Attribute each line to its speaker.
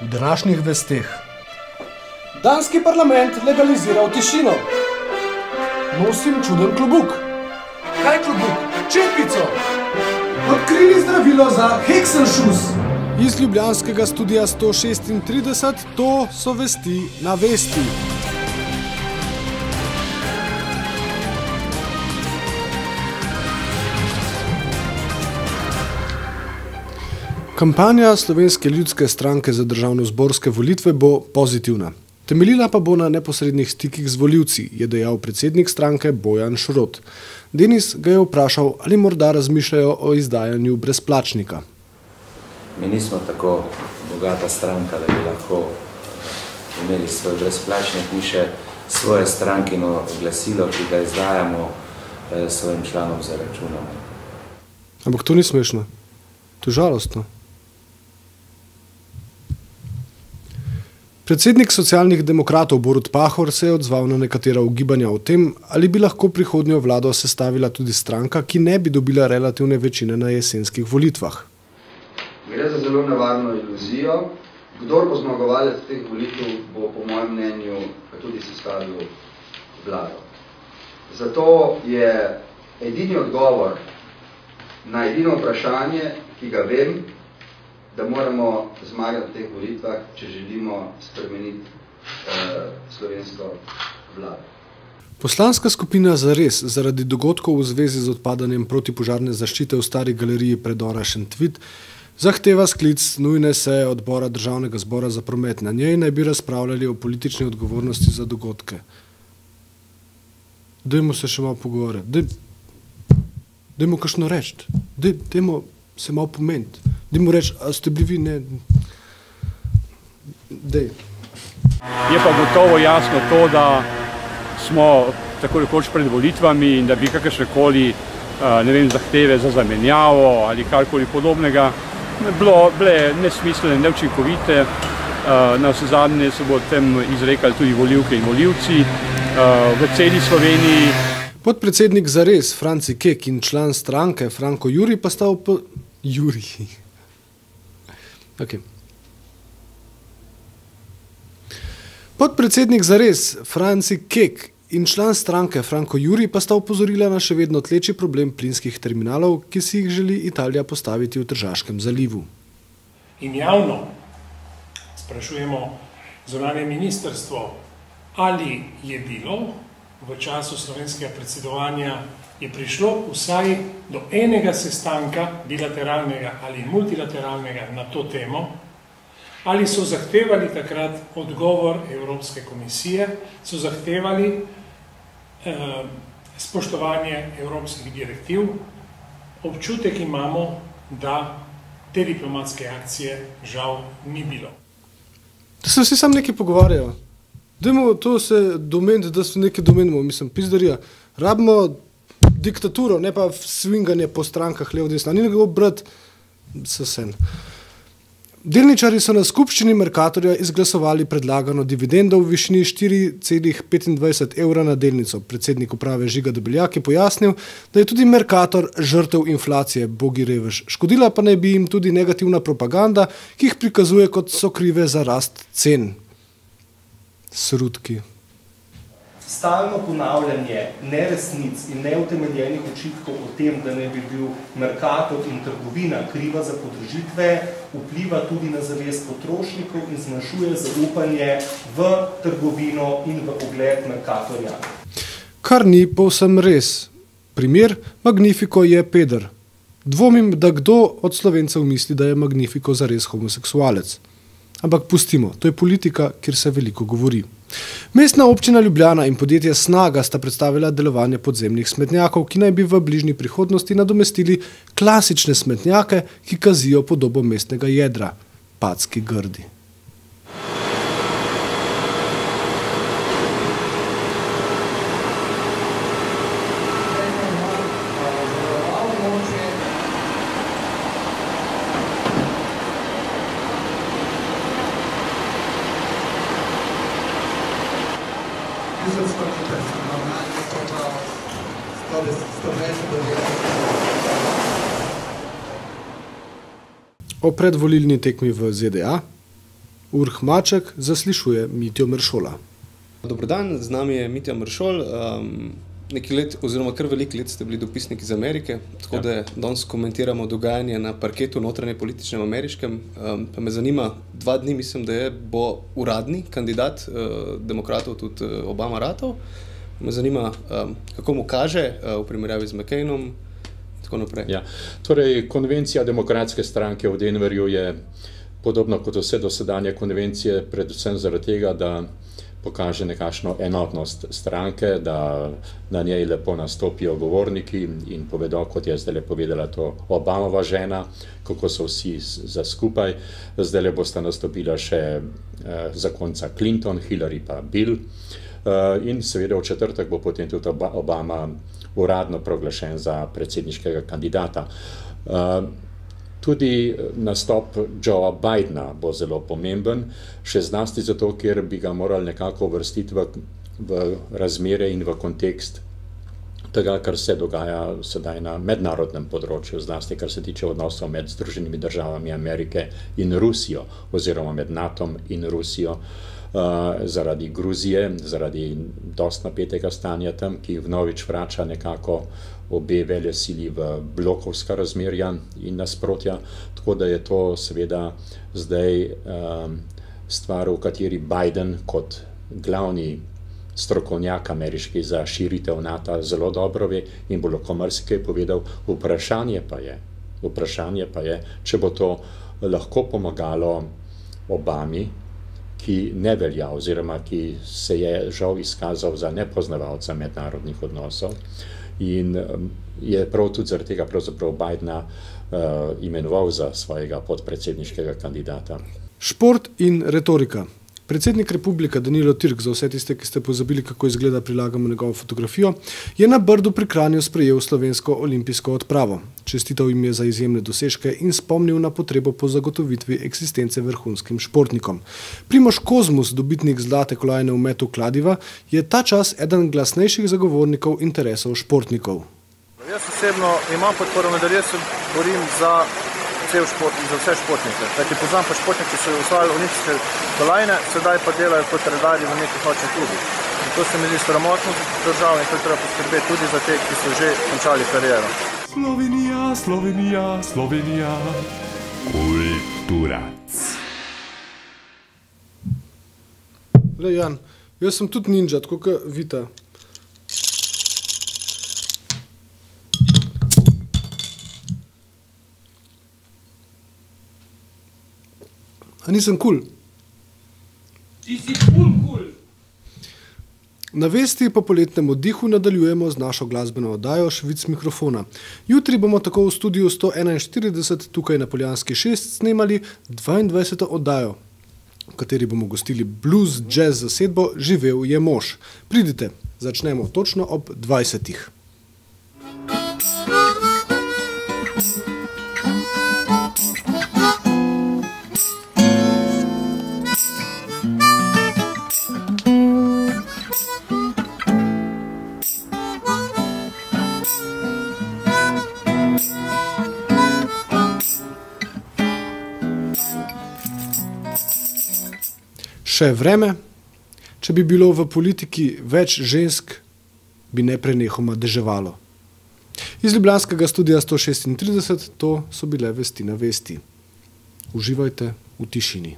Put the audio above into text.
Speaker 1: V današnjih vesteh.
Speaker 2: Danski parlament legaliziral tišino. Nosim čuden klobuk. Kaj klobuk? Čepico. Odkrili zdravilo za Hexenschuss. Iz ljubljanskega studia 136, to so vesti na vesti. Kampanja Slovenske ljudske stranke za državnozborske volitve bo pozitivna. Temeljila pa bo na neposrednih stikih z volivci, je dejal predsednik stranke Bojan Šrot. Denis ga je vprašal, ali morda razmišljajo o izdajanju brezplačnika.
Speaker 3: Mi nismo tako bogata stranka, da bi lahko imeli svoj brezplačnik, mi še svoje strankino glasilo, ki ga izdajamo svojim članom za računom.
Speaker 2: Ampak to ni smešno. To je žalostno. Predsednik socialnih demokratov Borut Pahor se je odzval na nekatera ugibanja o tem, ali bi lahko prihodnjo vlado sestavila tudi stranka, ki ne bi dobila relativne večine na jesenskih volitvah.
Speaker 4: Gre za zelo nevarno iluzijo. Kdor bo zmagovalec teh volitev, bo po mojem mnenju tudi sestavil vlado. Zato je edini odgovor na edino vprašanje, ki ga vem, da moramo zmagati v teh volitvah, če želimo spremeniti slovensko vlado. Poslanska skupina Zares zaradi dogodkov v zvezi z odpadanjem protipožarne zaščite v stari galeriji predora Šentvid zahteva sklic nujne seje odbora Državnega zbora za promet. Na njej naj bi razpravljali o politični odgovornosti za dogodke. Dajmo se še malo pogovarjati. Dajmo kakšno reči. Dajmo se malo pomeniti. Dajmo reči, a ste bili vi, ne? Dej.
Speaker 5: Je pa gotovo jasno to, da smo tako rekoč pred volitvami in da bi kakršnekoli zahteve za zamenjavo ali karkoli podobnega bile nesmiselne, neučinkovite. Na vsezadnje se bo o tem izrekali tudi volivke in volivci v celi Sloveniji.
Speaker 2: Podpredsednik Zares Franci Kek in član stranke Franko Juri pa sta Podpredsednik Zares Franci Kek in član stranke Franko Juri pa sta opozorila na še vedno tleči problem plinskih terminalov, ki si jih želi Italija postaviti v Tržaškem zalivu.
Speaker 6: In javno sprašujemo zunanje ministrstvo, ali je bilo v času slovenskega predsedovanja je prišlo vsaj do enega sestanka, bilateralnega ali multilateralnega, na to temo, ali so zahtevali takrat odgovor Evropske komisije, so zahtevali spoštovanje evropskih direktiv. Občutek imamo, da te diplomatske akcije žal ni bilo.
Speaker 2: Da se vsi sam nekaj pogovarjajo. Dajmo to se domeniti, da se nekaj domenimo, mislim, pizdarija. Rabimo diktaturo, ne pa svinganje po strankah levo desno. Ni nekaj obrat se sen. Delničarji so na skupščini Mercatorja izglasovali predlagano dividendo v višini 4,25 evra na delnico. Predsednik uprave Žiga Debeljak je pojasnil, da je tudi Mercator žrtev inflacije, bogi revež. Škodila pa naj bi jim tudi negativna propaganda, ki jih prikazuje kot so krive za rast cen. Srutki.
Speaker 7: Stalno ponavljanje neresnic in neutemeljenih očitkov o tem, da ne bi bil Mercator in trgovina kriva za podražitve, vpliva tudi na zavest potrošnikov in zmanjšuje zaupanje v trgovino in v ugled Mercatorja.
Speaker 2: Kar ni povsem res. Primer, Magnifico je peder. Dvomim, da kdo od Slovencev misli, da je Magnifico zares homoseksualec. Ampak pustimo, to je politika, kjer se veliko govori. Mestna občina Ljubljana in podjetje Snaga sta predstavila delovanje podzemnih smetnjakov, ki naj bi v bližnji prihodnosti nadomestili klasične smetnjake, ki kazijo podobo mestnega jedra, Padski grdi. O predvolilni tekmi v ZDA, Urh Maček zaslišuje Mitjo Meršola.
Speaker 1: Dobro dan, z nami je Mitja Meršol. Nekaj let, oziroma kar veliko let ste bili dopisniki iz Amerike, tako da danes komentiramo dogajanje na parketu notranje političnem ameriškem. Pa me zanima, 2 dni mislim, da bo uradni kandidat demokratov tudi Obama ratov. Me zanima, kako mu kaže v primerjavi z McCainom in tako naprej.
Speaker 8: Ja. Torej, konvencija demokratske stranke v Denverju je podobno kot vse dosedanje konvencije, predvsem zaradi tega, da pokaže nekakšno enotnost stranke, da na njej lepo nastopijo govorniki in povedo, kot je zdaj povedala to Obamova žena, kako so vsi za skupaj. Zdaj bosta nastopila še zakonca Clinton, Hillary pa Bill. In seveda v četrtek bo potem tudi Obama uradno proglašen za predsedniškega kandidata. Tudi nastop Joea Bidena bo zelo pomemben, še zlasti zato, ker bi ga morali nekako uvrstiti v razmere in v kontekst tega, kar se dogaja sedaj na mednarodnem področju, zlasti kar se tiče odnosov med Združenimi državami Amerike in Rusijo, oziroma med NATO-om in Rusijo, zaradi Gruzije, zaradi dosti napetega stanja tam, ki vnovič vrača nekako obe velesili v blokovska razmerja in nasprotja, tako da je to seveda zdaj stvar, v kateri Biden kot glavni strokovnjak ameriški za širitev NATO zelo dobro ve in bo lahko marsikaj povedal. Vprašanje pa je, če bo to lahko pomagalo Obami, ki ne velja oziroma ki se je žal izkazal za nepoznavalca mednarodnih odnosov in je prav tudi zaradi tega pravzaprav Bidena imenoval za svojega podpredsedniškega kandidata.
Speaker 2: Šport in retorika. Predsednik republike Danilo Türk, za vse tiste, ki ste pozabili, kako izgleda, prilagamo njegovo fotografijo, je na Brdu pri Kranju sprejel slovensko olimpijsko odpravo. Čestital jim je za izjemne dosežke in spomnil na potrebo po zagotovitvi eksistence vrhunskim športnikom. Primož Kozmus, dobitnik zlate kolajne v metu kladiva, je ta čas eden glasnejših zagovornikov interesov športnikov.
Speaker 9: Jaz osebno imam podporo, da jaz se borim za vse športnike. Kajti poznam pa športnike, ki so osvojili olimpijske kolajne, sedaj pa delajo kot redarji v nekih nočnih klubih. In to se mi zdi sramotno za državo in to treba poskrbeti tudi za te, ki so že končali kariero.
Speaker 10: Slovenija, Slovenija, Slovenija, kulturac.
Speaker 2: Glej, Jan, jaz sem tudi ninja, tako kot Vita. A nisem kul?
Speaker 10: Ti si kul.
Speaker 2: Na Vesti po poletnem oddihu nadaljujemo z našo glasbeno oddajo Švic mikrofona. Jutri bomo tako v studiu 141 tukaj na Poljanski 6 snemali 22. oddajo, v kateri bomo gostili blues jazz zasedbo Živel je mož. Pridite, začnemo točno ob 20. Še vreme, če bi bilo v politiki več žensk, bi neprenehoma deževalo. Iz ljubljanskega studia 136, to so bile Vesti na Vesti. Uživajte v tišini.